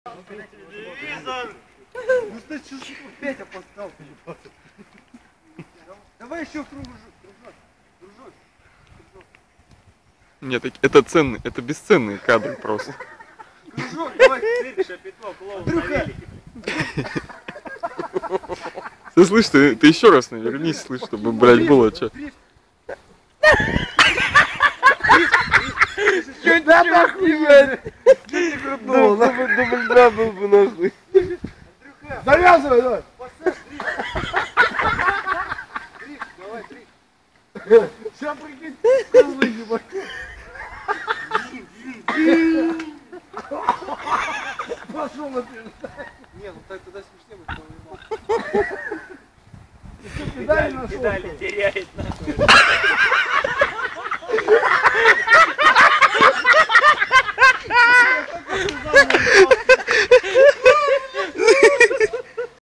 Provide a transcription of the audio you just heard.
Телевизор! Ну ты что, Петя поставил? Давай еще кружок. Нет, это ценные, это бесценные кадры просто. Кружок, давай. Шапито, клоун на велике. Ты слышь, ты еще раз навернись, слышь, чтобы, блядь, было что. Да нахуй, блядь! Дубль 2 был бы нахуй. Завязывай, давай! Давай, 3. Сейчас прикинь, козлы ебать. Пошел на ты. Не, ну так тогда смешнее будет. Педали теряет.